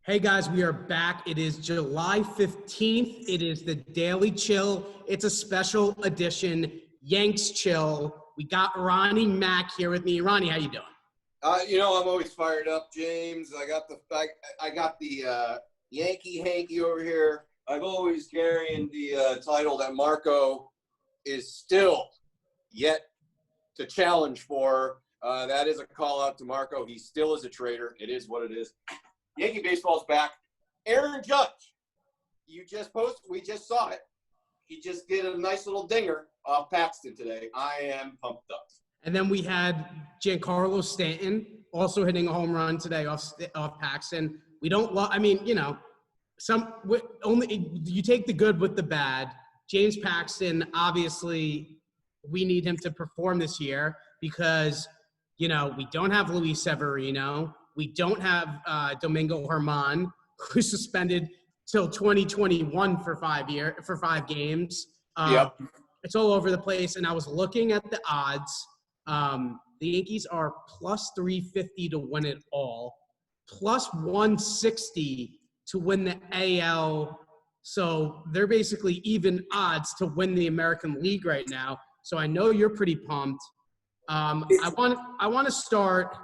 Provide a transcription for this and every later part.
Hey guys, we are back. It is July 15th. It is the Daily Chill. It's a special edition, Yanks Chill. We got Ronnie Mack here with me. Ronnie, how you doing? I'm always fired up, James. I got the Yankee hanky over here. I've always carrying the title that Marco is still yet to challenge for. That is a call out to Marco. He still is a traitor. It is what it is. Yankee baseball's back. Aaron Judge, we just saw it. He just did a nice little dinger off Paxton today. I am pumped up. And then we had Giancarlo Stanton also hitting a home run today off Paxton. We don't you take the good with the bad. James Paxton, obviously, we need him to perform this year because, we don't have Luis Severino. We don't have Domingo Germán, who's suspended till 2021 for 5 games. Yep. It's all over the place. And I was looking at the odds. The Yankees are plus 350 to win it all, plus 160 to win the AL. So they're basically even odds to win the American League right now. So I know you're pretty pumped. I want to start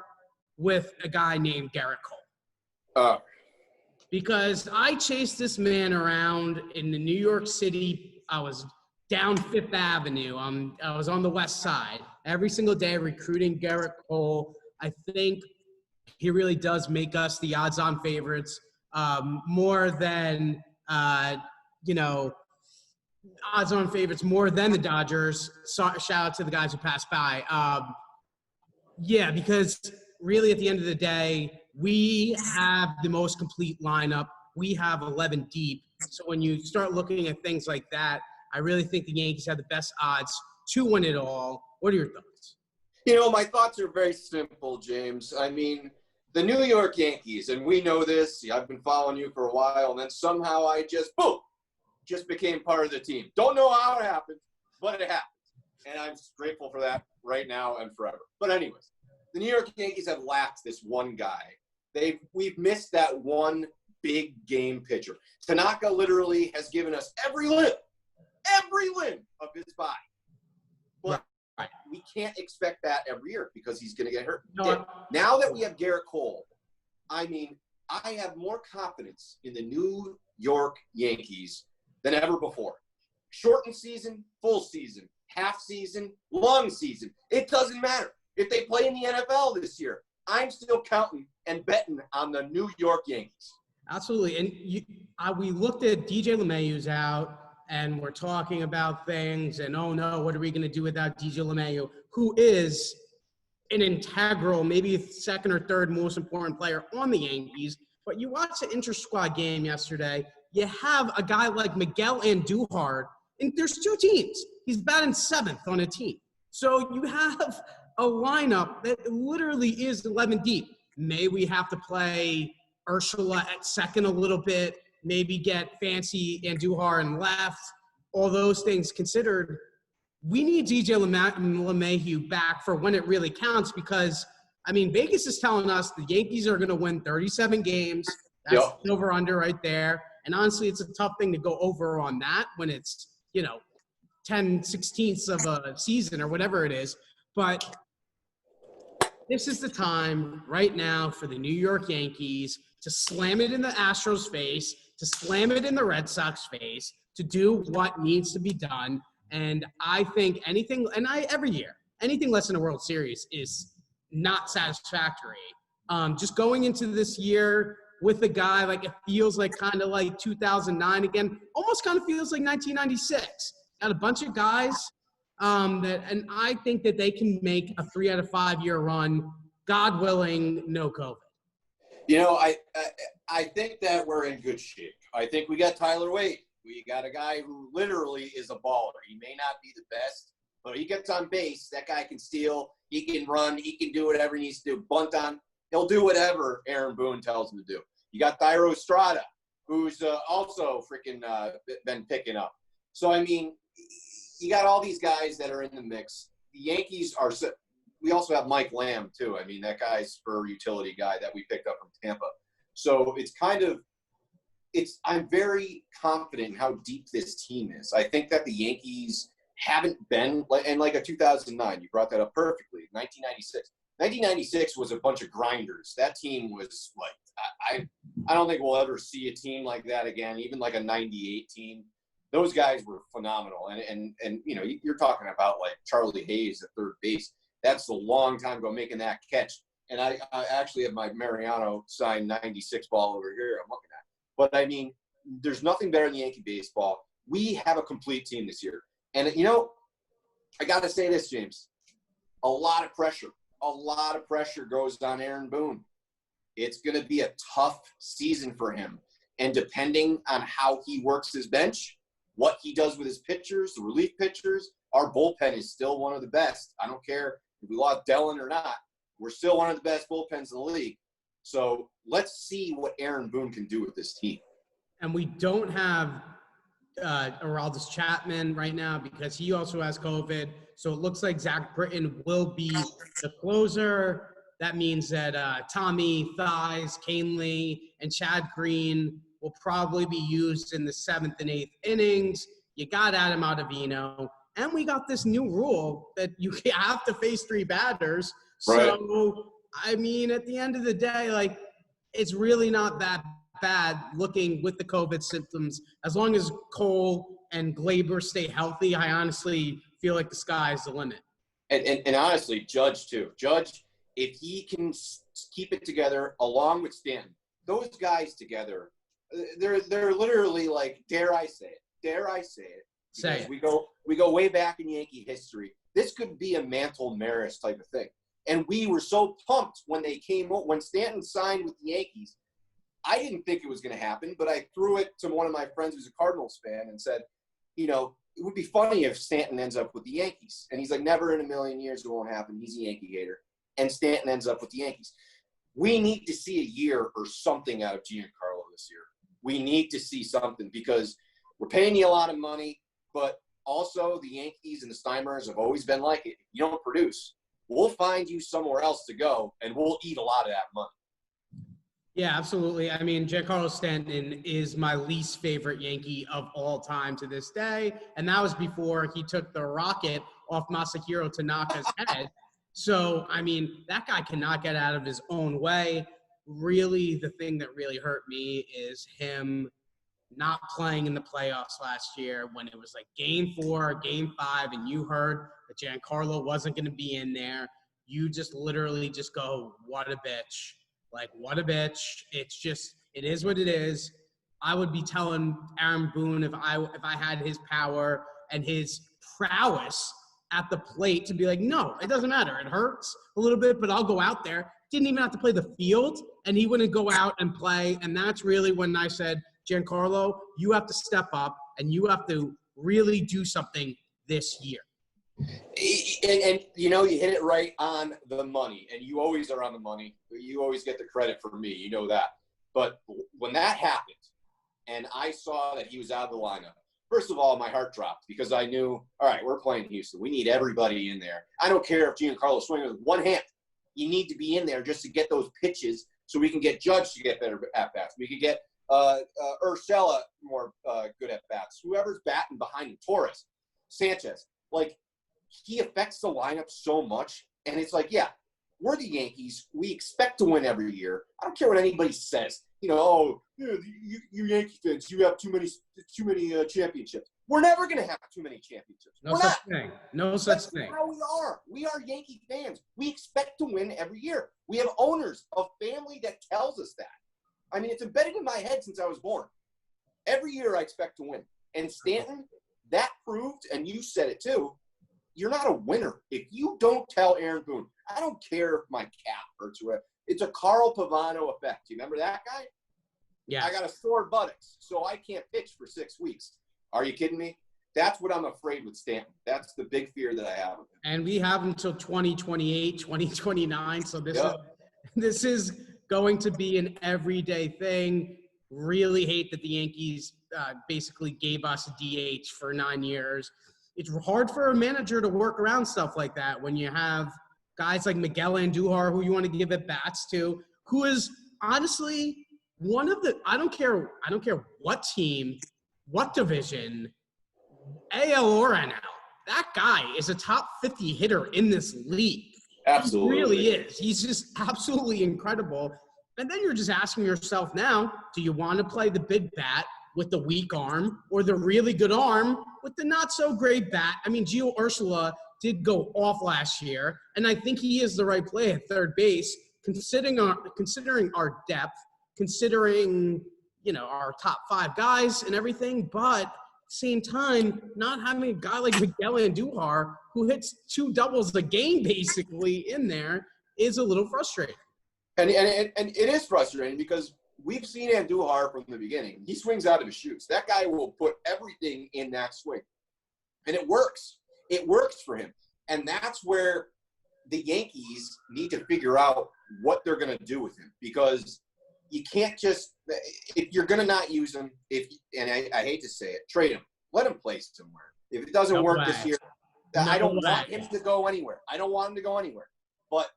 with a guy named Garrett Cole. Because I chased this man around in the New York City. I was down Fifth Avenue. I was on the West Side every single day recruiting Garrett Cole. I think he really does make us the odds-on favorites more than, odds-on favorites more than the Dodgers. Shout out to the guys who passed by. Because really at the end of the day, we have the most complete lineup. We have 11 deep. So when you start looking at things like that, I really think the Yankees have the best odds to win it all. What are your thoughts? My thoughts are very simple, James. I mean, the New York Yankees, and we know this. I've been following you for a while, and then somehow I just became part of the team. Don't know how it happened, but it happened. And I'm grateful for that right now and forever. But anyways, the New York Yankees have lacked this one guy. We've missed that one big game pitcher. Tanaka literally has given us every limb of his body. But we can't expect that every year because he's going to get hurt. Now that we have Garrett Cole, I mean, I have more confidence in the New York Yankees than ever before. Shortened season, full season, half season, long season. It doesn't matter. If they play in the NFL this year, I'm still counting and betting on the New York Yankees. Absolutely. And we looked at DJ LeMahieu's out, and we're talking about things, and oh no, what are we going to do without DJ LeMahieu, who is an integral, maybe second or third most important player on the Yankees. But you watch the inter-squad game yesterday, you have a guy like Miguel Andujar, and there's two teams. He's batting seventh on a team. So you have a lineup that literally is 11 deep. May we have to play Urshela at second a little bit, maybe get fancy Andujar in left. All those things considered, we need DJ LeMahieu back for when it really counts because, Vegas is telling us the Yankees are going to win 37 games. That's over-under right there. And honestly, it's a tough thing to go over on that when it's, 10/16ths of a season or whatever it is. But this is the time right now for the New York Yankees to slam it in the Astros' face, to slam it in the Red Sox face, to do what needs to be done. And I think every year, anything less than a World Series is not satisfactory. Just going into this year with a guy, like it feels like kind of like 2009 again, almost kind of feels like 1996. Got a bunch of guys and I think that they can make a 3 out of 5 year run, God willing, no COVID. I think that we're in good shape. I think we got Tyler Wade. We got a guy who literally is a baller. He may not be the best, but he gets on base. That guy can steal. He can run. He can do whatever he needs to do. Bunt on. He'll do whatever Aaron Boone tells him to do. You got Thairo Estrada, who's also freaking been picking up. So, you got all these guys that are in the mix. The Yankees are – we also have Mike Lamb, too. That guy's for utility guy that we picked up from Tampa. So I'm very confident in how deep this team is. I think that the Yankees haven't been, and like a 2009, you brought that up perfectly, 1996. 1996 was a bunch of grinders. That team was like, I don't think we'll ever see a team like that again, even like a 98 team. Those guys were phenomenal. And you know, you're talking about like Charlie Hayes at third base. That's a long time ago making that catch. And I actually have my Mariano signed 96 ball over here I'm looking at. But, I mean, there's nothing better than Yankee baseball. We have a complete team this year. And, you know, I got to say this, James. A lot of pressure goes on Aaron Boone. It's going to be a tough season for him. And depending on how he works his bench, what he does with his pitchers, the relief pitchers, our bullpen is still one of the best. I don't care if we lost Dellin or not. We're still one of the best bullpens in the league. So let's see what Aaron Boone can do with this team. And we don't have Aroldis Chapman right now because he also has COVID. So it looks like Zach Britton will be the closer. That means that Tommy Thies, Kane Lee, and Chad Green will probably be used in the 7th and 8th innings. You got Adam Ottavino. And we got this new rule that you have to face 3 batters. Right. So, I mean, at the end of the day, like, it's really not that bad looking with the COVID symptoms. As long as Cole and Glaber stay healthy, I honestly feel like the sky's the limit. And honestly, Judge, too. Judge, if he can keep it together along with Stanton, those guys together, they're literally like, dare I say it. Say it. We go way back in Yankee history. This could be a Mantle Maris type of thing. And we were so pumped when when Stanton signed with the Yankees. I didn't think it was going to happen, but I threw it to one of my friends who's a Cardinals fan and said, you know, it would be funny if Stanton ends up with the Yankees. And he's like, never in a million years it won't happen. He's a Yankee hater. And Stanton ends up with the Yankees. We need to see a year or something out of Giancarlo this year. We need to see something because we're paying you a lot of money, but also the Yankees and the Steinmeiers have always been like it. If you don't produce, we'll find you somewhere else to go, and we'll eat a lot of that money. Yeah, absolutely. I mean, Giancarlo Stanton is my least favorite Yankee of all time to this day, and that was before he took the rocket off Masahiro Tanaka's head. So, I mean, that guy cannot get out of his own way. Really, the thing that really hurt me is him not playing in the playoffs last year when it was like game 4, game 5, and you heard that Giancarlo wasn't going to be in there. You just literally just go, what a bitch. Like, what a bitch. It's just, it is what it is. I would be telling Aaron Boone if I had his power and his prowess at the plate to be like, no, it doesn't matter. It hurts a little bit, but I'll go out there. Didn't even have to play the field, and he wouldn't go out and play. And that's really when I said, Giancarlo, you have to step up, and you have to really do something this year. And you know, you hit it right on the money, and you always are on the money. You always get the credit for me. You know that. But when that happened, and I saw that he was out of the lineup, first of all, my heart dropped because I knew, all right, we're playing Houston. We need everybody in there. I don't care if Giancarlo swings with one hand. You need to be in there just to get those pitches so we can get Judge to get better at-bats. We could get Urshela more good at-bats. Whoever's batting behind him, Torres, Sanchez. Like, he affects the lineup so much. And it's like, yeah, we're the Yankees. We expect to win every year. I don't care what anybody says. You know, oh, you Yankee fans, you have too many championships. We're never going to have too many championships. No such thing. No such thing. That's how we are. We are Yankee fans. We expect to win every year. We have owners, a family that tells us that. I mean, it's embedded in my head since I was born. Every year I expect to win. And Stanton, that proved, and you said it too, you're not a winner. If you don't tell Aaron Boone, I don't care if my calf hurts or whatever. It's a Carl Pavano effect. You remember that guy? Yeah. I got a sore buttocks, so I can't pitch for 6 weeks. Are you kidding me? That's what I'm afraid with Stanton. That's the big fear that I have of him. And we have until 2028, 2029. So this is going to be an everyday thing. Really hate that the Yankees basically gave us a DH for 9 years. It's hard for a manager to work around stuff like that when you have guys like Miguel Andujar, who you want to give at bats to, who is honestly I don't care what team, what division, AL or NL, that guy is a top 50 hitter in this league. Absolutely. He really is. He's just absolutely incredible. And then you're just asking yourself now, do you want to play the big bat with the weak arm or the really good arm with the not so great bat? I mean, Gio Urshela did go off last year, and I think he is the right play at third base, considering our depth, considering, our top 5 guys and everything, but same time, not having a guy like Miguel Andujar who hits 2 doubles a game basically in there is a little frustrating. And it is frustrating because we've seen Andujar from the beginning. He swings out of his shoes. That guy will put everything in that swing. And it works. It works for him. And that's where the Yankees need to figure out what they're going to do with him, because you can't just – if you're going to not use him, and I hate to say it, trade him. Let him play somewhere. If it doesn't work this year, I don't want him to go anywhere. I don't want him to go anywhere. But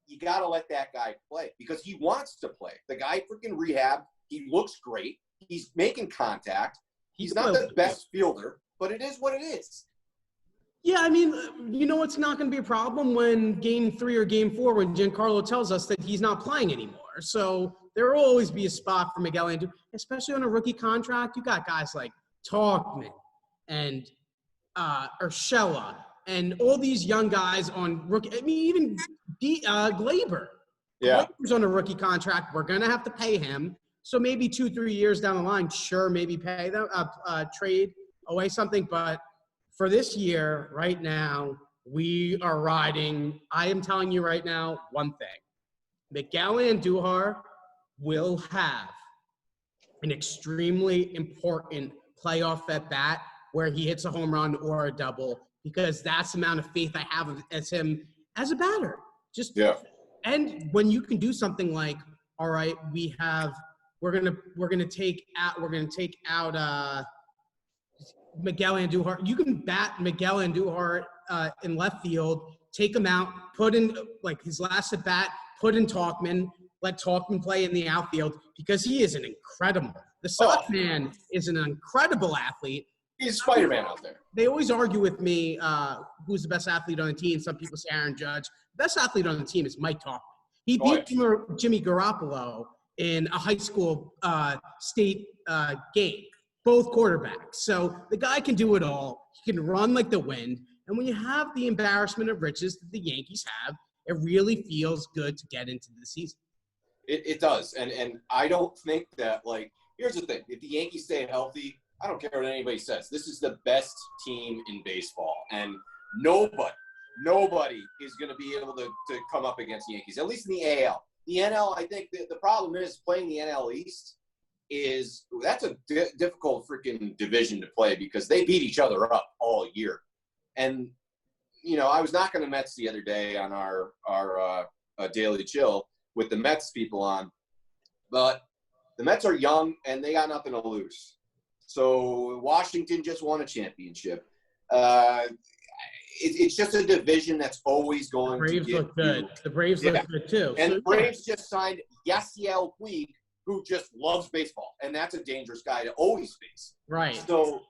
you got to let that guy play because he wants to play. The guy freaking rehab. He looks great. He's making contact. He's not the best fielder, but it is what it is. Yeah, I mean, it's not going to be a problem when Game 3 or Game 4 when Giancarlo tells us that he's not playing anymore. So there will always be a spot for Miguel Andujar, especially on a rookie contract. You got guys like Talkman and Urshela and all these young guys on rookie. I mean, even Glaber. Yeah. Glaber's on a rookie contract. We're going to have to pay him. So maybe 2-3 years down the line, sure, maybe pay them, trade away something. But for this year, right now, we are riding. I am telling you right now one thing. Miguel Andujar will have an extremely important playoff at bat where he hits a home run or a double, because that's the amount of faith I have as him as a batter. And when you can do something like, all right, we're gonna take out Miguel Andujar. You can bat Miguel Andujar in left field, take him out, put in like his last at bat, put in Talkman, let Talkman play in the outfield, because he is an incredible. The Sox man is an incredible athlete. He's Spider-Man out there. They always argue with me who's the best athlete on the team. Some people say Aaron Judge. The best athlete on the team is Mike Talkman. He beat Jimmy Garoppolo in a high school state game, both quarterbacks. So the guy can do it all. He can run like the wind. And when you have the embarrassment of riches that the Yankees have, it really feels good to get into the season. It does. And I don't think that, here's the thing. If the Yankees stay healthy, I don't care what anybody says. This is the best team in baseball. And nobody is going to be able to come up against the Yankees, at least in the AL. The NL, I think the problem is playing the NL East that's a difficult freaking division to play because they beat each other up all year. And, I was knocking the Mets the other day on our Daily Chill with the Mets people on. But the Mets are young, and they got nothing to lose. So Washington just won a championship. It's just a division that's always going to Braves look good. The Braves look good, too. And the Braves just signed Yasiel Puig, who just loves baseball. And that's a dangerous guy to always face. Right. So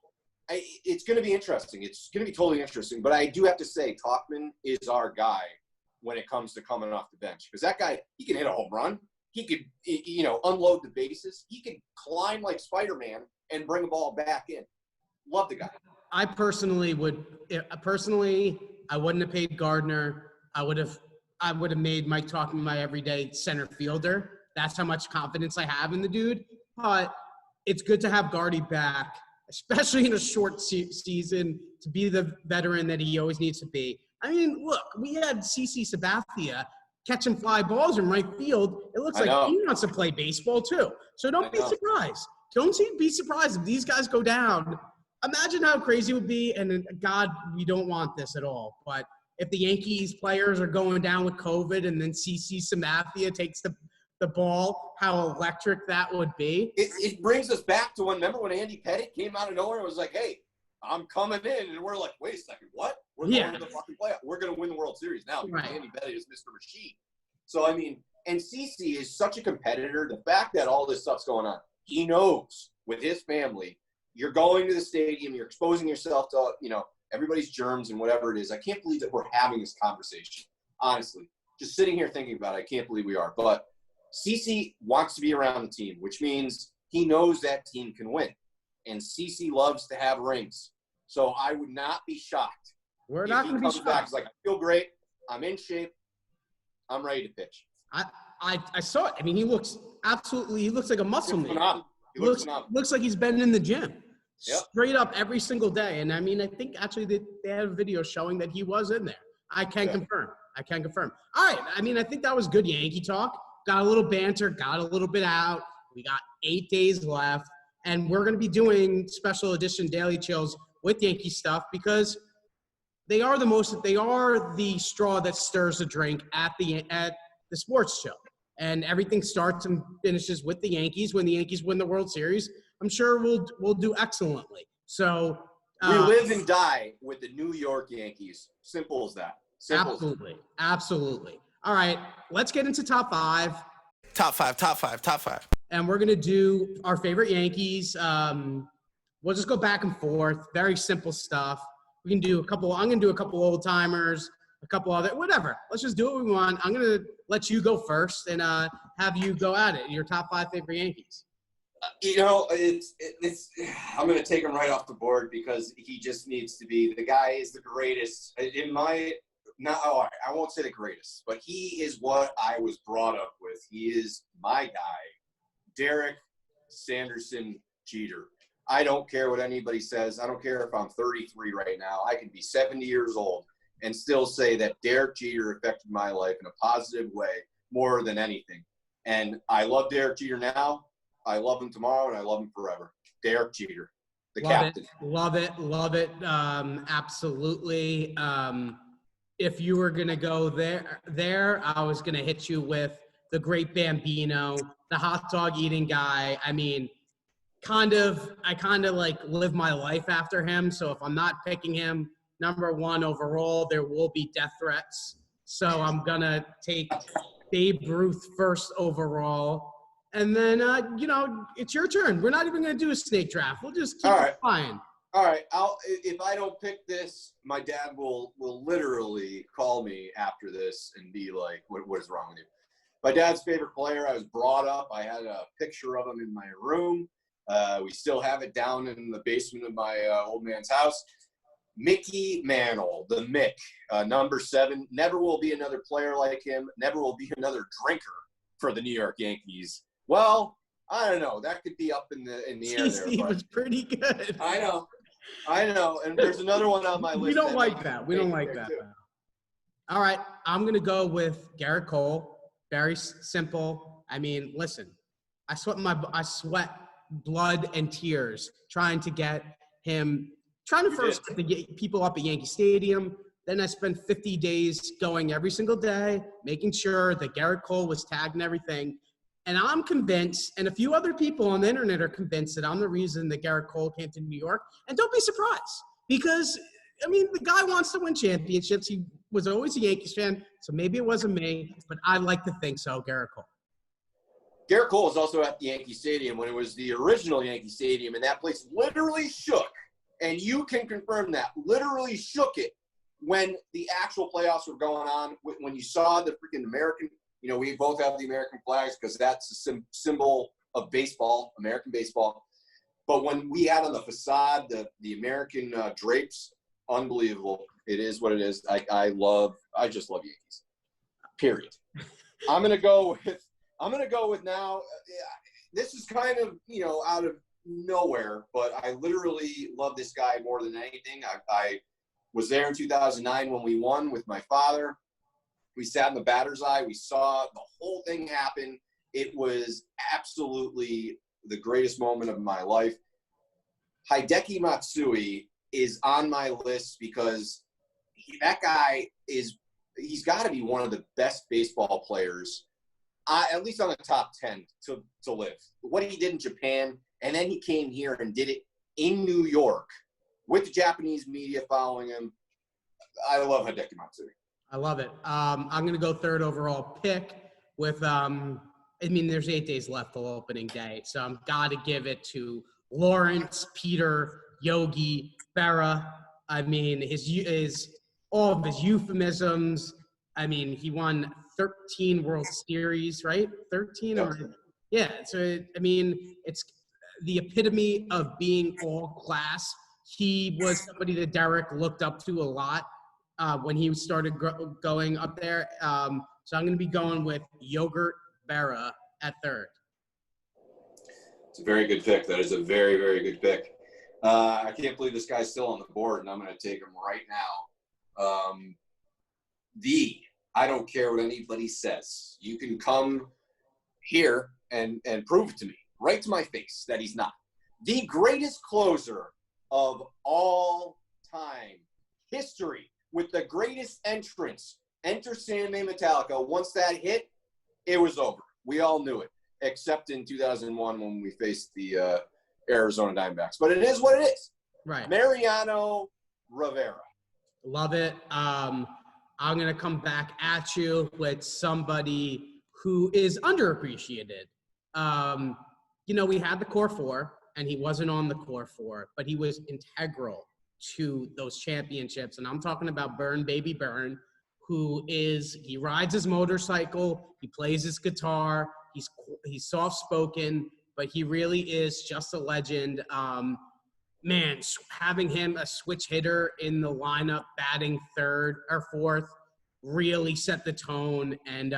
it's going to be interesting. It's going to be totally interesting. But I do have to say, Talkman is our guy when it comes to coming off the bench. Because that guy, he can hit a home run. He could, unload the bases. He could climb like Spider-Man and bring a ball back in. Love the guy. I personally I wouldn't have paid Gardner. I would have made Mike Talkman my everyday center fielder. That's how much confidence I have in the dude. But it's good to have Gardy back, especially in a short season, to be the veteran that he always needs to be. I mean, look, we had CC Sabathia catching fly balls in right field. It looks like he wants to play baseball too. So don't be surprised. Be surprised if these guys go down. Imagine how crazy it would be, and God, we don't want this at all. But if the Yankees players are going down with COVID and then CC Sabathia takes the ball, how electric that would be. It brings us back to remember when Andy Pettitte came out of nowhere and was like, hey, I'm coming in. And we're like, wait a second, what? We're going to the fucking playoff. We're going to win the World Series now because Andy Pettitte is Mr. Machine. So, I mean, And CC is such a competitor. The fact that all this stuff's going on, he knows with his family, you're going to the stadium, you're exposing yourself to, everybody's germs and whatever it is. I can't believe that we're having this conversation, honestly. Just sitting here thinking about it, I can't believe we are. But CC wants to be around the team, which means he knows that team can win. And CC loves to have rings. So I would not be shocked. We're not going to be shocked. Back, he's like, I feel great. I'm in shape. I'm ready to pitch. I saw it. I mean, he looks like a muscle man. He looks like he's been in the gym. Yep. Straight up every single day. And I mean, I think actually they had a video showing that he was in there. I can confirm. All right. I mean, I think that was good Yankee talk. Got a little banter, got a little bit out. We got 8 days left. And we're going to be doing special edition Daily Chills with Yankee stuff because they are the straw that stirs the drink at the sports show. And everything starts and finishes with the Yankees. When the Yankees win the World Series, I'm sure we'll do excellently. So we live and die with the New York Yankees. Simple as that. Absolutely. All right, let's get into top five. Top five. And we're going to do our favorite Yankees. We'll just go back and forth. Very simple stuff. We can do I'm going to do a couple old timers, a couple other, whatever. Let's just do what we want. I'm going to let you go first and have you go at it. Your top 5 favorite Yankees. It's I'm going to take him right off the board because he just needs to be. The guy is the greatest I won't say the greatest, but he is what I was brought up with. He is my guy, Derek Sanderson Jeter. I don't care what anybody says. I don't care if I'm 33 right now. I can be 70 years old and still say that Derek Jeter affected my life in a positive way more than anything. And I love Derek Jeter now. I love him tomorrow, and I love him forever. Derek Jeter, the captain. Love it. Absolutely. If you were going to go there, I was going to hit you with the great Bambino, the hot dog eating guy. I mean, I kind of like live my life after him. So if I'm not picking him number 1 overall, there will be death threats. So I'm going to take Babe Ruth first overall. And then, it's your turn. We're not even going to do a snake draft. We'll just keep it flying. All right. If I don't pick this, my dad will literally call me after this and be like, what is wrong with you? My dad's favorite player, I was brought up. I had a picture of him in my room. We still have it down in the basement of my old man's house. Mickey Mantle, the Mick, number 7. Never will be another player like him. Never will be another drinker for the New York Yankees. Well, I don't know. That could be up in the air there. He was pretty good. I know. And there's another one on my list. We don't like that. All right. I'm going to go with Garrett Cole. Very simple. I mean, listen, I sweat blood and tears trying to get people up at Yankee Stadium. Then I spent 50 days going every single day, making sure that Garrett Cole was tagged and everything. And I'm convinced, and a few other people on the internet are convinced that I'm the reason that Garrett Cole came to New York. And don't be surprised because, I mean, the guy wants to win championships. He was always a Yankees fan, so maybe it wasn't me, but I like to think so, Garrett Cole. Garrett Cole was also at the Yankee Stadium when it was the original Yankee Stadium, and that place literally shook. And you can confirm that. Literally shook it when the actual playoffs were going on, when you saw the freaking American – we both have the American flags because that's a symbol of baseball, American baseball. But when we had on the facade the American drapes, unbelievable. It is what it is. I just love Yankees. Period. I'm gonna go with now. This is kind of out of nowhere, but I literally love this guy more than anything. I was there in 2009 when we won with my father. We sat in the batter's eye. We saw the whole thing happen. It was absolutely the greatest moment of my life. Hideki Matsui is on my list because that guy he's got to be one of the best baseball players, at least on the top 10 to live. What he did in Japan, and then he came here and did it in New York with the Japanese media following him. I love Hideki Matsui. I love it. I'm going to go 3rd overall pick. with I mean, there's 8 days left till opening day, so I'm got to give it to Lawrence, Peter, Yogi, Berra. I mean, his all of his euphemisms. I mean, he won 13 World Series, right? 13 Yep. or yeah. So I mean, it's the epitome of being all class. He was somebody that Derek looked up to a lot when he started going up there. So I'm going to be going with Yogurt Berra at third. It's a very good pick. That is a very, very good pick. I can't believe this guy's still on the board, and I'm going to take him right now. I don't care what anybody says. You can come here and prove it to me, right to my face, that he's not. The greatest closer of all time. History with the greatest entrance. Enter Sandman Metallica. Once that hit, it was over. We all knew it, except in 2001 when we faced the Arizona Diamondbacks. But it is what it is. Right. Mariano Rivera. Love it. I'm going to come back at you with somebody who is underappreciated. We had the core four, and he wasn't on the core four, but he was integral to those championships. And I'm talking about Burn Baby Burn, he rides his motorcycle, he plays his guitar, he's soft-spoken, but he really is just a legend. Having him a switch hitter in the lineup, batting third or fourth, really set the tone. And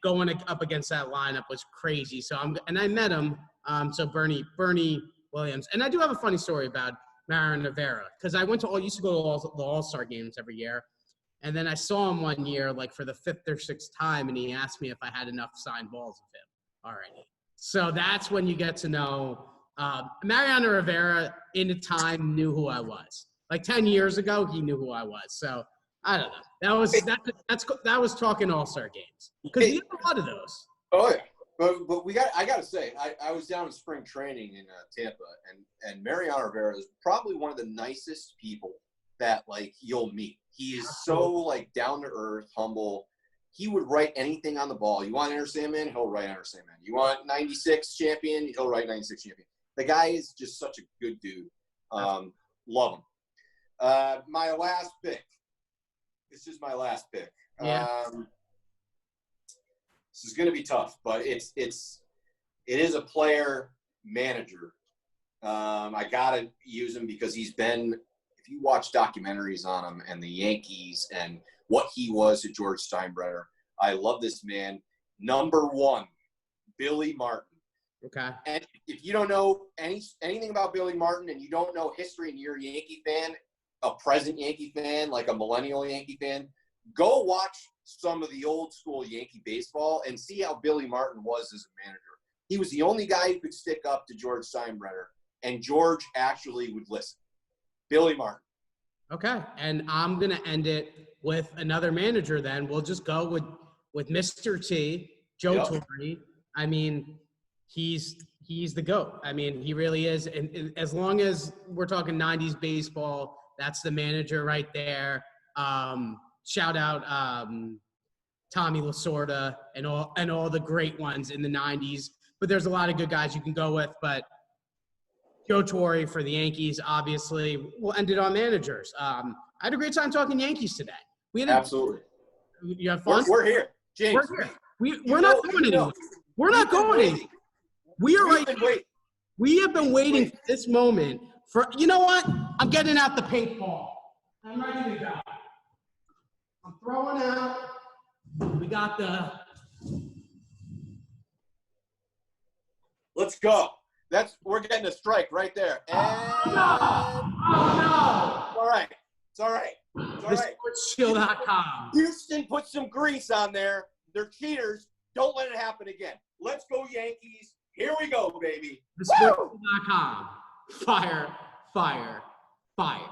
going up against that lineup was crazy. So I met him. So Bernie Williams, and I do have a funny story about Mariano Rivera because I used to go to the All-Star games every year, and then I saw him one year, like for the 5th or 6th time, and he asked me if I had enough signed balls of him already. So that's when you get to know Mariano Rivera. In a time, knew who I was. Like 10 years ago, he knew who I was. So I don't know. That was talking All-Star games because we have a lot of those. Oh yeah. But I got to say, I was down in spring training in Tampa, and Mariano Rivera is probably one of the nicest people that, like, you'll meet. He is so, like, down-to-earth, humble. He would write anything on the ball. You want Enter Sandman? He'll write Enter Sandman. You want 96 champion? He'll write 96 champion. The guy is just such a good dude. Love him. My last pick. This is my last pick. Yeah. This is going to be tough, but it is a player manager. I got to use him because he's been, if you watch documentaries on him and the Yankees and what he was to George Steinbrenner, I love this man. Number 1, Billy Martin. Okay. And if you don't know anything about Billy Martin and you don't know history and you're a Yankee fan, a present Yankee fan, like a millennial Yankee fan, go watch some of the old school Yankee baseball and see how Billy Martin was as a manager. He was the only guy who could stick up to George Steinbrenner, and George actually would listen. Billy Martin. Okay, and I'm going to end it with another manager then. We'll just go with Mr. T, Joe Torre. I mean, he's the GOAT. I mean, he really is. And as long as we're talking 90s baseball, that's the manager right there. Shout out Tommy Lasorda and all the great ones in the 90s. But there's a lot of good guys you can go with. But Joe Torre for the Yankees, obviously. We'll end it on managers. I had a great time talking Yankees today. Absolutely. You have fun? We're here. James. We're here. We're not going anywhere. We're not going anywhere. We are right here. We have been waiting for this moment for, you know what? I'm getting out the paintball. I'm ready to go. I'm throwing out. We got the. Let's go. We're getting a strike right there. And Oh no! All right. It's all right. It's all right. SportsShield.com. Houston put some grease on there. They're cheaters. Don't let it happen again. Let's go Yankees. Here we go, baby. SportsShield.com. Fire, fire, fire.